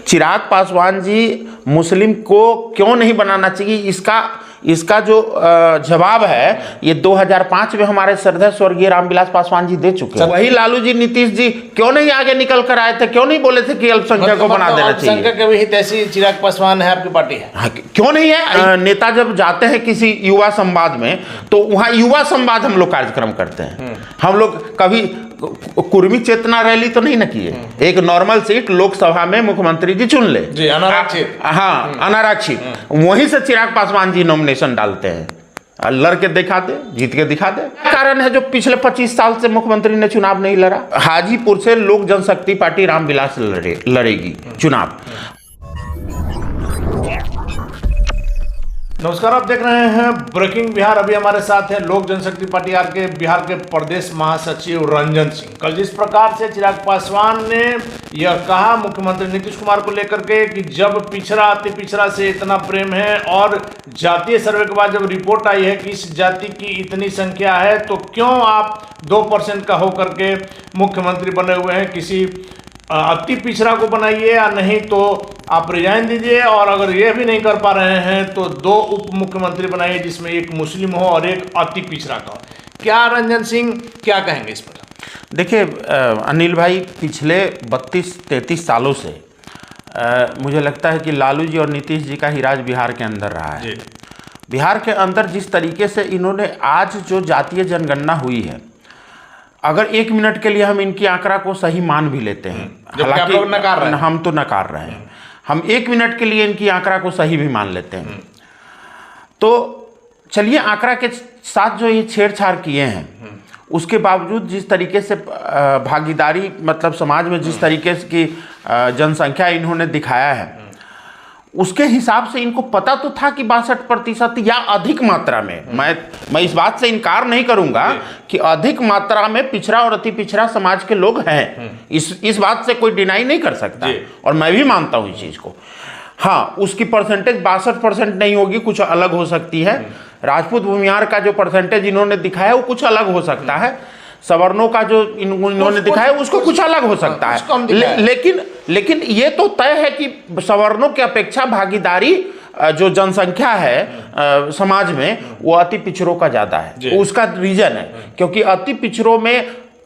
चिराग पासवान जी मुस्लिम को क्यों नहीं बनाना चाहिए, इसका जो जवाब है ये 2005 में हमारे श्रद्धेय स्वर्गीय रामविलास पासवान जी दे चुके हैं। वही लालू जी, नीतीश जी क्यों नहीं आगे निकल कर आए थे, क्यों नहीं बोले थे कि अल्पसंख्यक को बना देना चाहिए। अल्पसंख्यक के भी हित ऐसी चिराग पासवान है, आपकी पार्टी है। हाँ, क्यों नहीं है। नेता जब जाते हैं किसी युवा संवाद में तो वहाँ युवा संवाद हम लोग कार्यक्रम करते हैं। हम लोग कभी कुर्मी चेतना रैली तो नहीं न किए। एक नॉर्मल सीट लोकसभा में मुख्यमंत्री जी चुन ले जी, अनारक्षित। हाँ, अनारक्षित, वहीं से चिराग पासवान जी नॉमिनेशन डालते हैं। लड़ के दिखा दे, जीत के दिखा दे। कारण है जो पिछले 25 साल से मुख्यमंत्री ने चुनाव नहीं लड़ा। हाजीपुर से लोक जनशक्ति पार्टी रामविलास लड़ेगी चुनाव। नमस्कार, आप देख रहे हैं ब्रेकिंग बिहार। अभी हमारे साथ है लोक जनशक्ति पार्टी के बिहार के प्रदेश महासचिव रंजन सिंह। कल जिस प्रकार से चिराग पासवान ने यह कहा मुख्यमंत्री नीतीश कुमार को लेकर के कि जब पिछड़ा अति पिछड़ा से इतना प्रेम है और जातीय सर्वे के बाद जब रिपोर्ट आई है कि इस जाति की इतनी संख्या है तो क्यों आप 2% का होकर के मुख्यमंत्री बने हुए हैं, किसी अति पिछड़ा को बनाइए या नहीं तो आप रिजाइन दीजिए, और अगर ये भी नहीं कर पा रहे हैं तो 2 उप मुख्यमंत्री बनाइए जिसमें एक मुस्लिम हो और एक अति पिछड़ा का हो। क्या रंजन सिंह क्या कहेंगे इस पर? देखिए अनिल भाई, पिछले 32-33 सालों से मुझे लगता है कि लालू जी और नीतीश जी का ही राज बिहार के अंदर रहा है। बिहार के अंदर जिस तरीके से इन्होंने आज जो जातीय जनगणना हुई है, अगर 1 मिनट के लिए हम इनकी आंकड़ा को सही मान भी लेते हैं, हालांकि हम तो नकार रहे हैं, हम 1 मिनट के लिए इनकी आंकड़ा को सही भी मान लेते हैं, तो चलिए आंकड़ा के साथ जो ये छेड़छाड़ किए हैं, उसके बावजूद जिस तरीके से भागीदारी, मतलब समाज में जिस तरीके की जनसंख्या इन्होंने दिखाया है, उसके हिसाब से इनको पता तो था कि 62% या अधिक मात्रा में, मैं इस बात से इनकार नहीं करूंगा कि अधिक मात्रा में पिछड़ा और अति पिछड़ा समाज के लोग हैं। इस बात से कोई डिनाई नहीं कर सकता, और मैं भी मानता हूं इस चीज को। हाँ, उसकी परसेंटेज 62% नहीं होगी, कुछ अलग हो सकती है। राजपूत भूमिहार का जो परसेंटेज इन्होंने दिखाया वो कुछ अलग हो सकता है, सवर्णों का जो इन्होंने दिखाया उसको कुछ अलग हो सकता है, लेकिन ये तो तय है कि सवर्णों की अपेक्षा भागीदारी जो जनसंख्या है समाज में वो अति पिछड़ों का ज़्यादा है। उसका रीजन है क्योंकि अति पिछड़ों में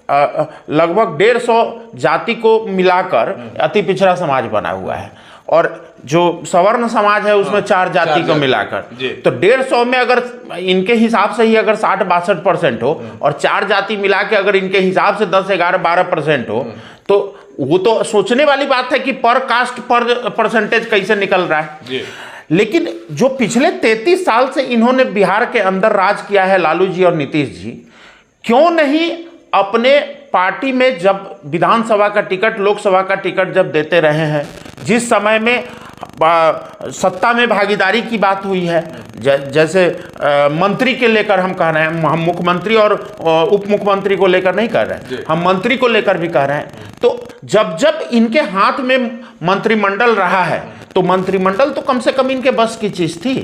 लगभग 150 जाति को मिलाकर अति पिछड़ा समाज बना हुआ है, और जो सवर्ण समाज है उसमें 4 जाति को मिलाकर, तो 150 में अगर इनके हिसाब से ही अगर 60-62% हो और 4 जाति मिला के अगर इनके हिसाब से 10-11-12% हो, तो वो तो सोचने वाली बात है कि पर कास्ट पर परसेंटेज कैसे निकल रहा है। लेकिन जो पिछले 33 साल से इन्होंने बिहार के अंदर राज किया है लालू जी और नीतीश जी, क्यों नहीं अपने पार्टी में जब विधानसभा का टिकट, लोकसभा का टिकट जब देते रहे हैं, जिस समय में सत्ता में भागीदारी की बात हुई है, जैसे मंत्री के लेकर हम कह रहे हैं, हम मुख्यमंत्री और उप मुख्यमंत्री को लेकर नहीं कह रहे हैं, हम मंत्री को लेकर भी कह रहे हैं, तो जब इनके हाथ में मंत्रिमंडल रहा है तो मंत्रिमंडल तो कम से कम इनके बस की चीज थी,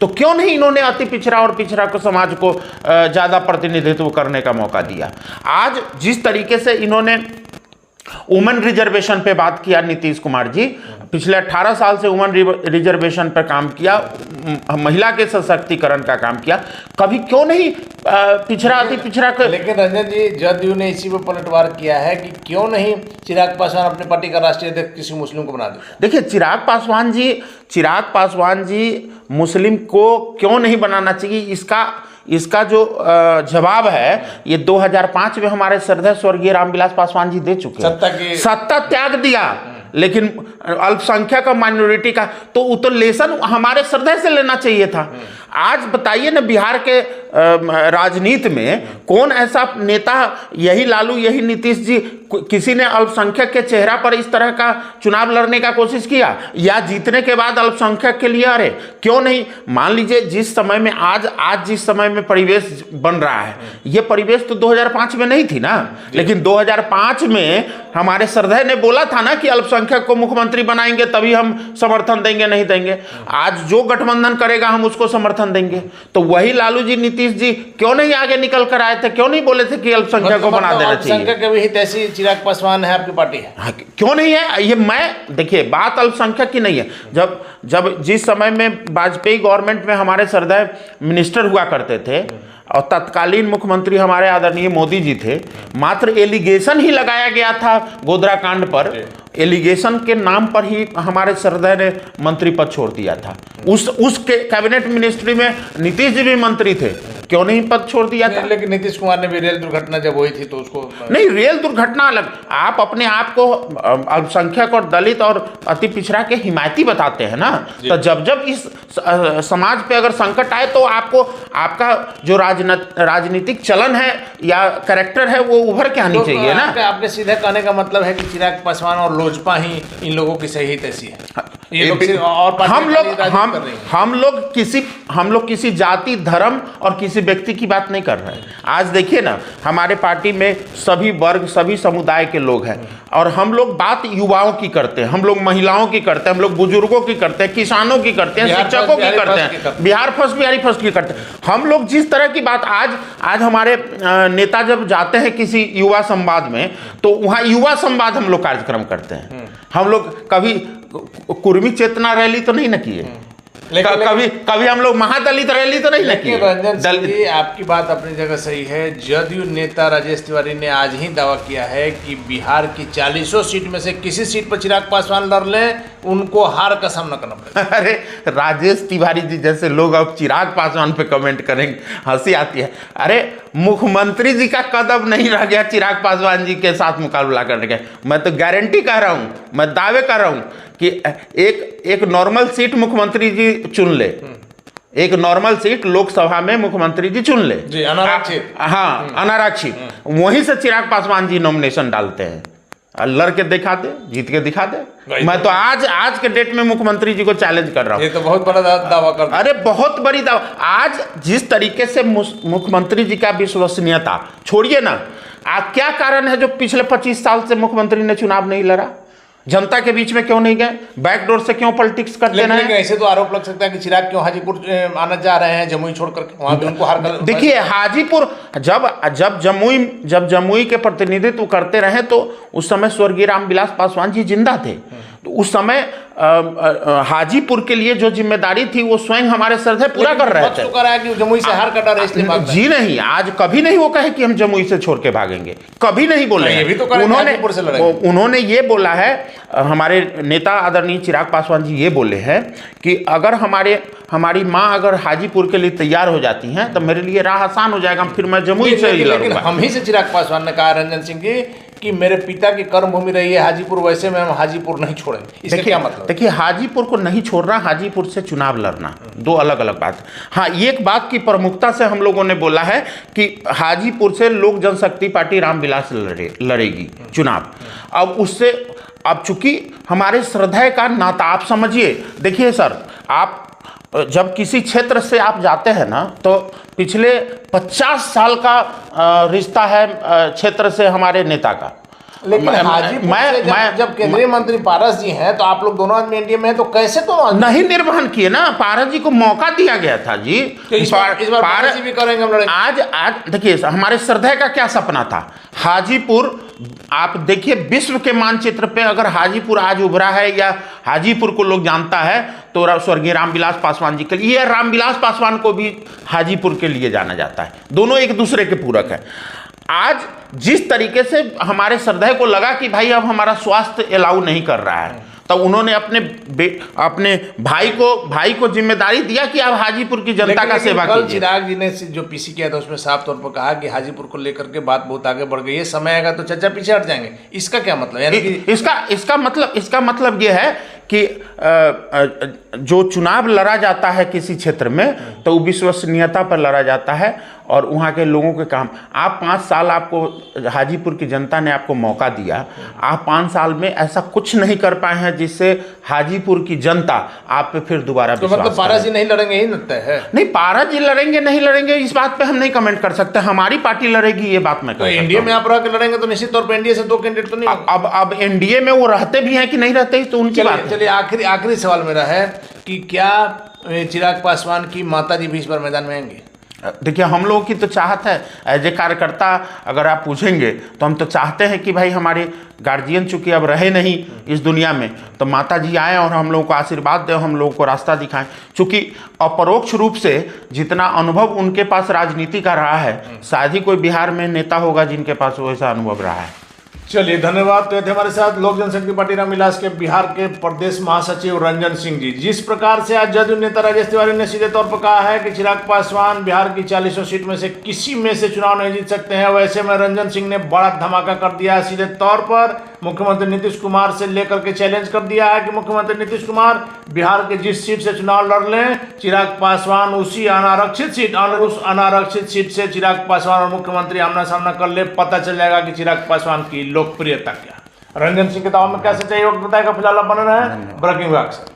तो क्यों नहीं इन्होंने अति पिछड़ा और पिछड़ा को समाज को ज्यादा प्रतिनिधित्व करने का मौका दिया। आज जिस तरीके से इन्होंने वुमेन रिजर्वेशन पे बात किया नीतीश कुमार जी, पिछले 18 साल से वुमेन रिजर्वेशन पर काम किया, महिला के सशक्तिकरण का काम किया, कभी क्यों नहीं पिछड़ा अति पिछड़ा कर। लेकिन रंजन जी, जदयू ने इसी पे पलटवार किया है कि क्यों नहीं चिराग पासवान अपने पार्टी का राष्ट्रीय अध्यक्ष किसी मुस्लिम को बना दे। देखिए चिराग पासवान जी मुस्लिम को क्यों नहीं बनाना चाहिए, इसका जो जवाब है ये 2005 में हमारे श्रद्धेय स्वर्गीय रामविलास पासवान जी दे चुके हैं। सत्ता त्याग दिया, लेकिन अल्पसंख्यक माइनॉरिटी का तो लेसन हमारे श्रद्धेय से लेना चाहिए था। आज बताइए ना, बिहार के राजनीति में कौन ऐसा नेता, यही लालू यही नीतीश जी, किसी ने अल्पसंख्यक के चेहरा पर इस तरह का चुनाव लड़ने का कोशिश किया, या जीतने के बाद अल्पसंख्यक के लिए अरे क्यों नहीं। मान लीजिए जिस समय में आज जिस समय में परिवेश बन रहा है, ये परिवेश तो 2005 में नहीं थी ना, लेकिन 2005 में हमारे श्रद्धेय ने बोला था ना कि अल्पसंख्यक को मुख्यमंत्री बनाएंगे तभी हम समर्थन देंगे, नहीं देंगे। आज जो गठबंधन करेगा हम उसको समर्थन देंगे। तो वही लालू जी नीतीश नीतीश जी क्यों नहीं आगे निकल कर आए थे, क्यों नहीं बोले थे कि अल्पसंख्यक को बना देना चाहिए? अल्पसंख्यक के विहित ऐसी चिराग पासवान है आपकी पार्टी है? हाँ, क्यों नहीं है? ये मैं देखिए, बात अल्पसंख्यक की नहीं है। जब जिस समय में वाजपेयी गवर्नमेंट में हमारे सरदार मिनिस्टर हुआ करते थे और तत्कालीन मुख्यमंत्री हमारे आदरणीय मोदी जी थे, मात्र एलिगेशन ही लगाया गया था गोधरा कांड पर, एलिगेशन के नाम पर ही हमारे सरदार ने मंत्री पद छोड़ दिया था। उस कैबिनेट मिनिस्ट्री में नीतीश जी भी मंत्री थे, क्यों नहीं पद छोड़ दिया था? लेकिन नीतीश कुमार ने भी रेल दुर्घटना जब हुई थी तो उसको नहीं, रेल दुर्घटना अलग। आप अपने आप को अल्पसंख्यक और दलित और अति पिछड़ा के हिमायती बताते हैं ना, तो जब इस समाज पे अगर संकट आए तो आपको आपका जो राजनीतिक चलन है या कैरेक्टर है वो उभर के आनी चाहिए ना। आपके सीधे कहने का मतलब है कि चिराग पासवान और लोजपा ही इन लोगों की सही तैसी है। ये लोग और हम लोग किसी जाति, धर्म और किसी व्यक्ति की बात नहीं कर रहे हैं। आज देखिए ना, हमारे पार्टी में सभी वर्ग, सभी समुदाय के लोग हैं और हम लोग बात युवाओं की करते हैं, हम लोग महिलाओं की करते हैं, हम लोग बुजुर्गों की करते हैं, किसानों की करते हैं, शिक्षकों की करते हैं, बिहार फर्स्ट की करते हैं। हम लोग जिस तरह की बात आज हमारे नेता जब जाते हैं किसी युवा संवाद में, तो वहाँ युवा संवाद हम लोग कार्यक्रम करते हैं। हम लोग कभी कुर्मी चेतना रैली तो नहीं न किए, कभी हम लोग महादलित रैली तो नहीं लगी। रंजन सिंह जी, आपकी बात अपनी जगह सही है। जदयू नेता राजेश तिवारी ने आज ही दावा किया है कि बिहार की 40 सीट में से किसी सीट पर चिराग पासवान लड़ लें, उनको हार का सामना करना पड़ेगा। अरे राजेश तिवारी जी जैसे लोग अब चिराग पासवान पे कमेंट करेंगे, हंसी आती है। अरे मुख्यमंत्री जी का कदम नहीं रह गया चिराग पासवान जी के साथ मुकाबला करने का। मैं तो गारंटी कर रहा हूँ, मैं दावे कर रहा हूँ कि एक नॉर्मल सीट मुख्यमंत्री जी चुन ले, एक नॉर्मल सीट लोकसभा में मुख्यमंत्री जी चुन ले जी, अनारक्षित। हाँ, अनारक्षित, वहीं से चिराग पासवान जी नॉमिनेशन डालते हैं, लड़ के दिखा दे, जीत के दिखा दे। मैं तो आज के डेट में मुख्यमंत्री जी को चैलेंज कर रहा हूँ। ये तो बहुत बड़ा दावा कर, अरे बहुत बड़ी दावा। आज जिस तरीके से मुख्यमंत्री जी का विश्वसनीयता छोड़िए ना, आप क्या कारण है जो पिछले 25 साल से मुख्यमंत्री ने चुनाव नहीं लड़ा? जनता के बीच में क्यों नहीं गए? बैकडोर से क्यों पॉलिटिक्स करते हैं? लेकिन ऐसे तो आरोप लग सकता है कि चिराग क्यों हाजीपुर आना चाह रहे हैं, जमुई छोड़ करके, वहां भी उनको हार कर। देखिए हाजीपुर जब जमुई के प्रतिनिधित्व करते रहे तो उस समय स्वर्गीय रामविलास पासवान जी जिंदा थे, तो उस समय हाजीपुर के लिए जो जिम्मेदारी थी वो स्वयं हमारे सरदार पूरा कर रहे थे। कि जमुई से हार का डर है इसलिए भाग रहे हैं। जी नहीं, आज कभी नहीं वो कहे कि हम जमुई से छोड़ के भागेंगे, कभी नहीं बोले। ये भी तो उन्होंने ये बोला है, हमारे नेता आदरणीय चिराग पासवान जी ये बोले हैं कि अगर हमारी माँ अगर हाजीपुर के लिए तैयार हो जाती हैं तो मेरे लिए राह आसान हो जाएगा, फिर मैं जमुई से ही लड़ूंगा। हम ही से चिराग पासवान ने कहा रंजन सिंह जी कि मेरे पिता की कर्मभूमि रही है हाजीपुर, वैसे में हम हाजीपुर नहीं छोड़ेंगे। इसका क्या मतलब? देखिए हाजीपुर को नहीं छोड़ना, हाजीपुर से चुनाव लड़ना दो अलग अलग बात है। हाँ, एक बात की प्रमुखता से हम लोगों ने बोला है कि हाजीपुर से लोक जनशक्ति पार्टी रामविलास लड़ेगी चुनाव। अब चूंकि हमारे श्रद्धा का नाता, आप समझिए, देखिए सर, आप जब किसी क्षेत्र से आप जाते हैं ना तो पिछले 50 साल का रिश्ता है क्षेत्र से हमारे नेता का। लेकिन जब केंद्रीय मंत्री पारस जी हैं तो आप लोग दोनों आदमी एनडीए में हैं, तो कैसे तो नहीं निर्वहन किए ना? पारस जी को मौका दिया गया था जी। तो इस बार पारस जी भी करेंगे हम लड़ाई। आज देखिए हमारे श्रद्धा का क्या सपना था, हाजीपुर। आप देखिए विश्व के मानचित्र पे अगर हाजीपुर आज उभरा है या हाजीपुर को लोग जानता है तो स्वर्गीय रामविलास पासवान जी के लिए, रामविलास पासवान को भी हाजीपुर के लिए जाना जाता है। दोनों एक दूसरे के पूरक है। आज जिस तरीके से हमारे श्रद्धा को लगा कि भाई अब हमारा स्वास्थ्य अलाउ नहीं कर रहा है, तब उन्होंने अपने भाई को जिम्मेदारी दिया कि आप हाजीपुर की जनता का सेवा कीजिए। चिराग जी ने जो पीसी किया था उसमें साफ तौर पर कहा कि हाजीपुर को लेकर के बात बहुत आगे बढ़ गई है, समय आएगा तो चर्चा पीछे हट जाएंगे। इसका क्या मतलब? यानी कि इसका मतलब ये है कि जो चुनाव लड़ा जाता है किसी क्षेत्र में तो विश्वसनीयता पर लड़ा जाता है और वहाँ के लोगों के काम। आप 5 साल, आपको हाजीपुर की जनता ने आपको मौका दिया, आप 5 साल में ऐसा कुछ नहीं कर पाए हैं जिससे हाजीपुर की जनता आप पे फिर दोबारा तो मतलब पारस जी नहीं लड़ेंगे ही लगता है? नहीं, पारस जी लड़ेंगे नहीं लड़ेंगे इस बात पे हम नहीं कमेंट कर सकते। हमारी पार्टी लड़ेगी ये बात मैं तो एनडीए में आप रह के लड़ेंगे तो निश्चित तौर पर एनडीए से 2 कैंडिडेट तो नहीं। अब एनडीए में वो रहते भी हैं कि नहीं रहते तो उनकी बात। चलिए आखिरी सवाल मेरा है कि क्या चिराग पासवान की माता जी भी इस बार मैदान में आएंगे? देखिए, हम लोगों की तो चाहत है, एज ए कार्यकर्ता अगर आप पूछेंगे तो हम तो चाहते हैं कि भाई हमारे गार्जियन चूंकि अब रहे नहीं इस दुनिया में, तो माता जी आएँ और हम लोगों को आशीर्वाद दें, हम लोगों को रास्ता दिखाएं। चूंकि अपरोक्ष रूप से जितना अनुभव उनके पास राजनीति का रहा है, शायद ही कोई बिहार में नेता होगा जिनके पास वैसा अनुभव रहा है। चलिए, धन्यवाद। तो थे हमारे साथ लोक जनशक्ति पार्टी रामविलास के बिहार के प्रदेश महासचिव रंजन सिंह जी। जिस प्रकार से आज जदयू नेता राजेश तिवारी ने सीधे तौर पर कहा है कि चिराग पासवान बिहार की 40 सीट में से किसी में से चुनाव नहीं जीत सकते हैं, वैसे में रंजन सिंह ने बड़ा धमाका कर दिया है। सीधे तौर पर मुख्यमंत्री नीतीश कुमार से लेकर के चैलेंज कर दिया है कि मुख्यमंत्री नीतीश कुमार बिहार के जिस सीट से चुनाव लड़ लें, चिराग पासवान उस अनारक्षित सीट से चिराग पासवान और मुख्यमंत्री आमना सामना कर ले, पता चल जाएगा कि चिराग पासवान की लोकप्रियता क्या। रंजन सिंह के दावा में कैसे चाहिए वक्त बताएगा। फिलहाल बने रहे ब्रेकिंग विभाग से।